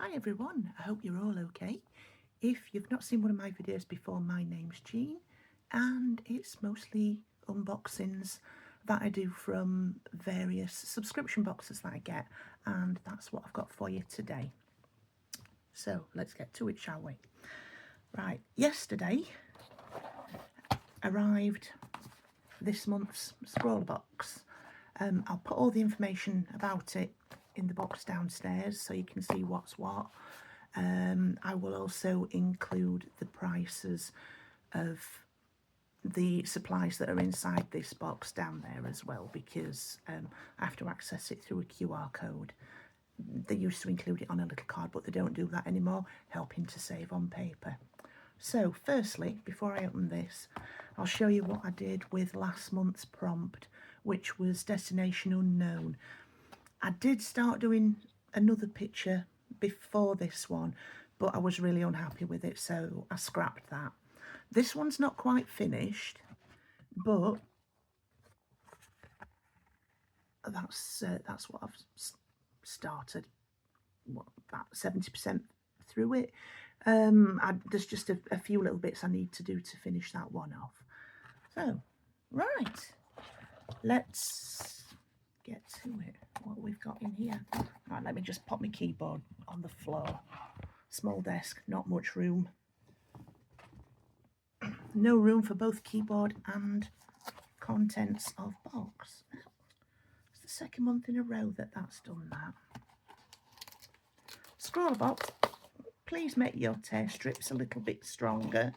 Hi everyone, I hope you're all okay. If you've not seen one of my videos before, my name's Jean and it's mostly unboxings that I do from various subscription boxes that I get, and that's what I've got for you today. So let's get to it, shall we? Right, yesterday arrived this month's Scrawlr Box. I'll put all the information about it in the box downstairs so you can see what's what. I will also include the prices of the supplies that are inside this box down there as well, because I have to access it through a QR code. They used to include it on a little card, but they don't do that anymore, helping to save on paper. So firstly, before I open this, I'll show you what I did with last month's prompt, which was Destination Unknown. I did start doing another picture before this one, but I was really unhappy with it, so I scrapped that. This one's not quite finished, but that's what I've started. What, about 70% through it. There's just a few little bits I need to do to finish that one off. So, right, let's get to it. What we've got in here. Right, let me just pop my keyboard on the floor. Small desk, not much room. No room for both keyboard and contents of box. It's the second month in a row that that's done that. Scrawlr Box, please make your tear strips a little bit stronger.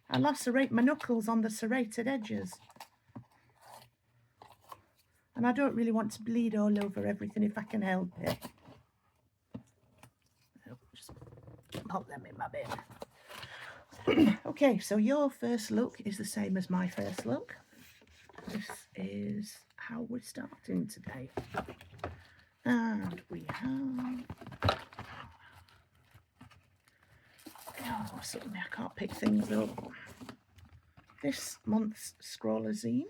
I lacerate my knuckles on the serrated edges. And I don't really want to bleed all over everything if I can help it. Just pop them in my bin. Okay, so your first look is the same as my first look. This is how we're starting today. And we have... Oh, suddenly I can't pick things up. This month's Scrawlr Zine,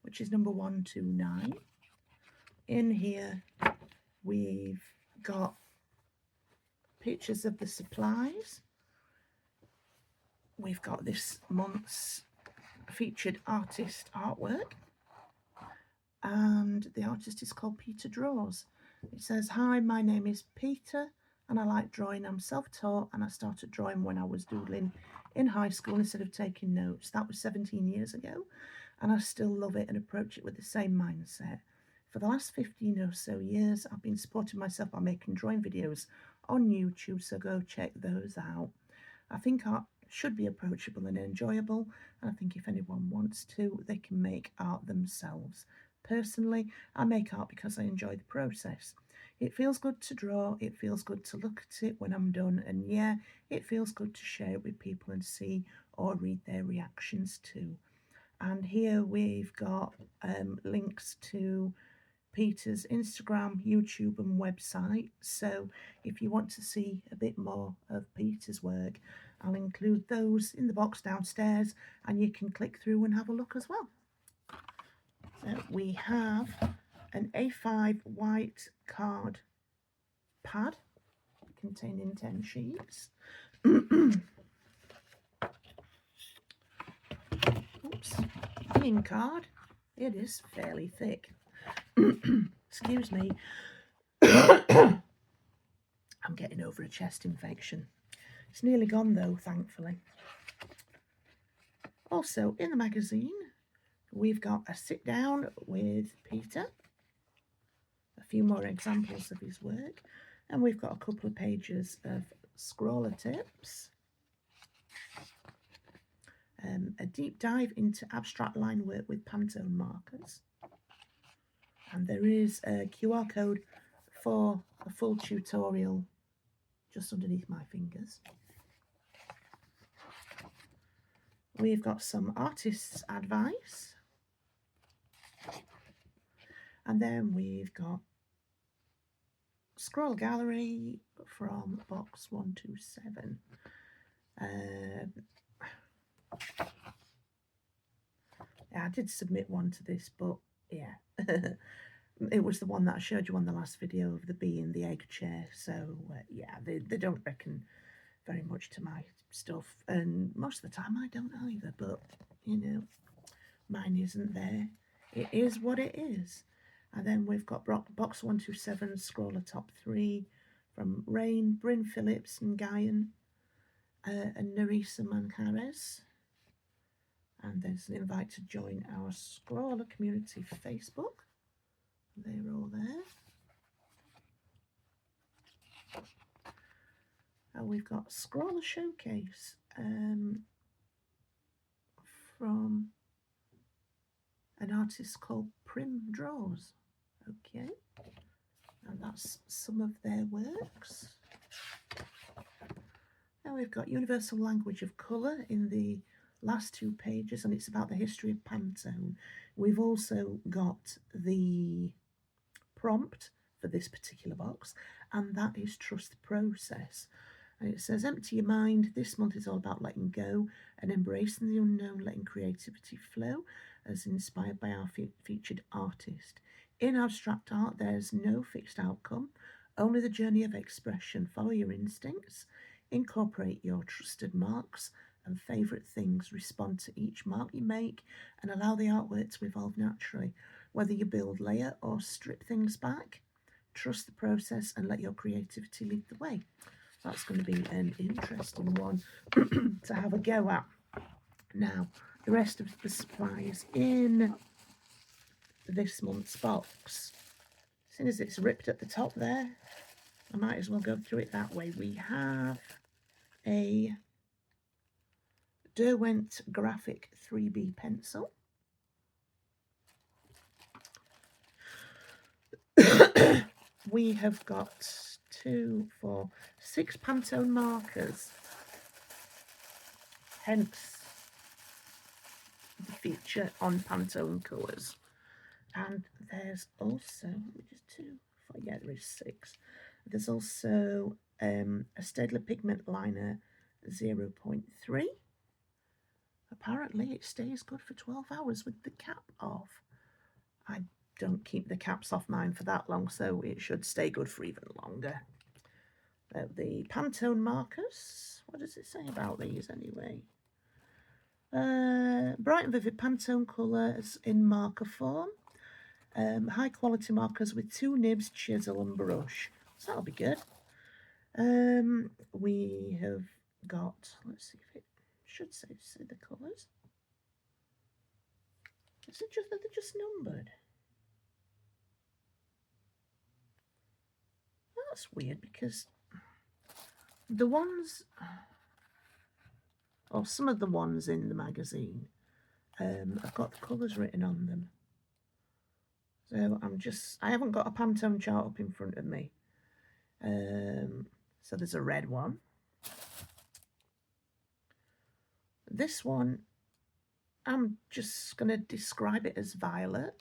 which is number 129. In here we've got pictures of the supplies. We've got this month's featured artist artwork, and the artist is called Peter Draws. It says, "Hi, my name is Peter and I like drawing. I'm self-taught and I started drawing when I was doodling in high school instead of taking notes. That was 17 years ago and I still love it and approach it with the same mindset. For the last 15 or so years, I've been supporting myself by making drawing videos on YouTube, so go check those out. I think art should be approachable and enjoyable, and I think if anyone wants to, they can make art themselves. Personally, I make art because I enjoy the process. It feels good to draw, it feels good to look at it when I'm done, and yeah, it feels good to share it with people and see or read their reactions too." And here we've got links to Peter's Instagram, YouTube and website, so if you want to see a bit more of Peter's work, I'll include those in the box downstairs and you can click through and have a look as well. So we have an A5 white card pad containing 10 sheets. Oops, being card, it is fairly thick. Excuse me. I'm getting over a chest infection. It's nearly gone though, thankfully. Also in the magazine, we've got a sit down with Peter, a few more examples of his work, and we've got a couple of pages of Scrawlr tips, a deep dive into abstract line work with Pantone markers, and there is a QR code for a full tutorial just underneath my fingers. We've got some artist's advice, and then we've got Scroll Gallery from box 127. Yeah, I did submit one to this, but yeah. It was the one that I showed you on the last video of the bee in the egg chair. So yeah, they don't reckon very much to my stuff, and most of the time I don't either, but you know, mine isn't there. It is what it is. And then we've got box 127 Scrawlr top 3 from Rain, Bryn Phillips and Guyan, and Nerissa Mancares. And there's an invite to join our Scrawlr community Facebook. They're all there. And we've got Scrawlr Showcase from an artist called Prim Draws. Okay, and that's some of their works. Now we've got Universal Language of Colour in the last 2 pages, and it's about the history of Pantone. We've also got the prompt for this particular box, and that is Trust the Process. And it says, empty your mind. This month is all about letting go and embracing the unknown, letting creativity flow as inspired by our featured artist. In abstract art, there's no fixed outcome, only the journey of expression. Follow your instincts, incorporate your trusted marks and favourite things. Respond to each mark you make and allow the artwork to evolve naturally. Whether you build, layer or strip things back, trust the process and let your creativity lead the way. That's going to be an interesting one to have a go at. Now, the rest of the supplies in this month's box. As soon as it's ripped at the top there, I might as well go through it that way. We have a Derwent Graphic 3B pencil. We have got 2, 4, 6 Pantone markers, hence the feature on Pantone colours. And there's also, which is 2, 4, yeah, there is 6. There's also a Staedtler Pigment Liner 0.3. Apparently it stays good for 12 hours with the cap off. I don't keep the caps off mine for that long, so it should stay good for even longer. The Pantone markers, what does it say about these anyway? Bright and vivid Pantone colours in marker form. High quality markers with 2 nibs, chisel and brush. So that'll be good. We have got, let's see if it should say the colours. Is it just that they're just numbered? That's weird because the ones, or some of the ones in the magazine, have got the colours written on them. So I haven't got a Pantone chart up in front of me. So there's a red one. This one, I'm just going to describe it as violet.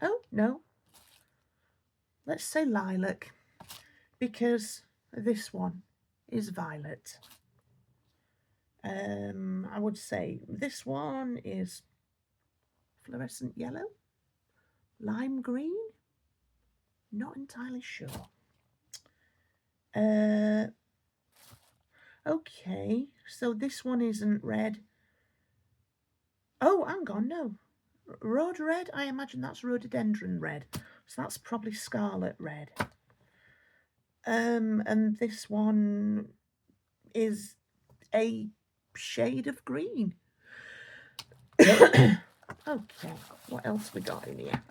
Oh, no. Let's say lilac, because this one is violet. I would say this one is fluorescent yellow, lime green, not entirely sure. Okay, so this one isn't red. Oh, hang on, no. Rhod red, I imagine that's rhododendron red. So that's probably scarlet red. And this one is a shade of green. Okay, what else we got in here?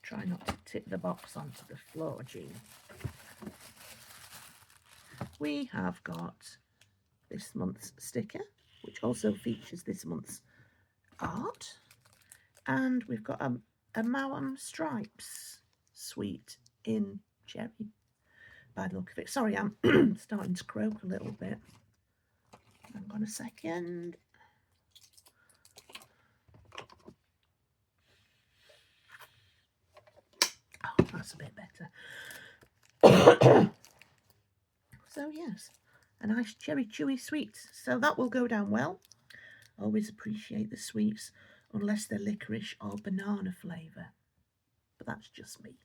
Try not to tip the box onto the floor, Jean. We have got this month's sticker, which also features this month's art. And we've got a Mauam Stripes sweet in cherry, by the look of it. Sorry, I'm starting to croak a little bit. Hang on a second. Oh, that's a bit better. So yes, a nice cherry chewy sweet. So that will go down well. Always appreciate the sweets. unless they're licorice or banana flavour. But that's just me.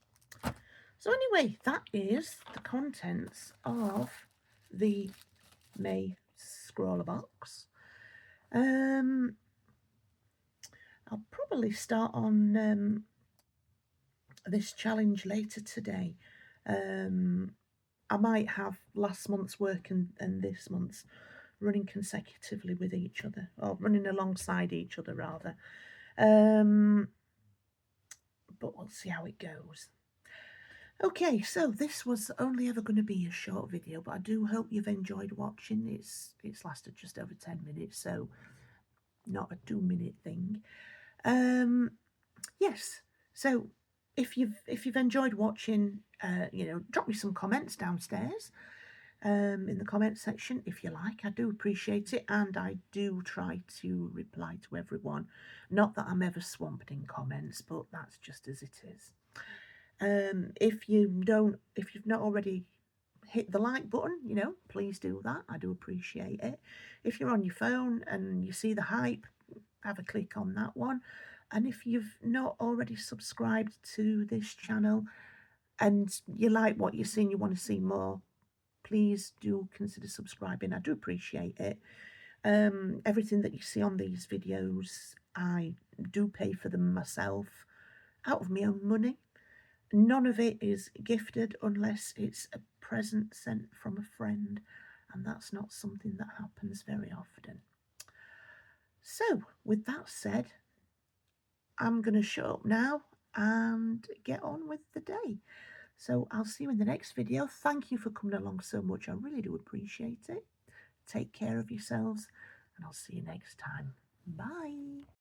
So anyway, that is the contents of the May Scrawlr Box. I'll probably start on this challenge later today. I might have last month's work and this month's running consecutively with each other, or running alongside each other rather. But we'll see how it goes. Okay, so this was only ever going to be a short video, but I do hope you've enjoyed watching. It's lasted just over 10 minutes, so not a 2-minute thing. Yes, so if you've enjoyed watching, drop me some comments downstairs in the comment section if you like. I do appreciate it, and I do try to reply to everyone. Not that I'm ever swamped in comments, but that's just as it is. If you've not already hit the like button, please do that. I do appreciate it. If you're on your phone and you see the hype, have a click on that one. And if you've not already subscribed to this channel and you like what you're seeing, you want to see more, please do consider subscribing. I do appreciate it. Everything that you see on these videos, I do pay for them myself out of my own money. None of it is gifted unless it's a present sent from a friend, and that's not something that happens very often. So, with that said, I'm going to shut up now and get on with the day. So I'll see you in the next video. Thank you for coming along so much. I really do appreciate it. Take care of yourselves, and I'll see you next time. Bye.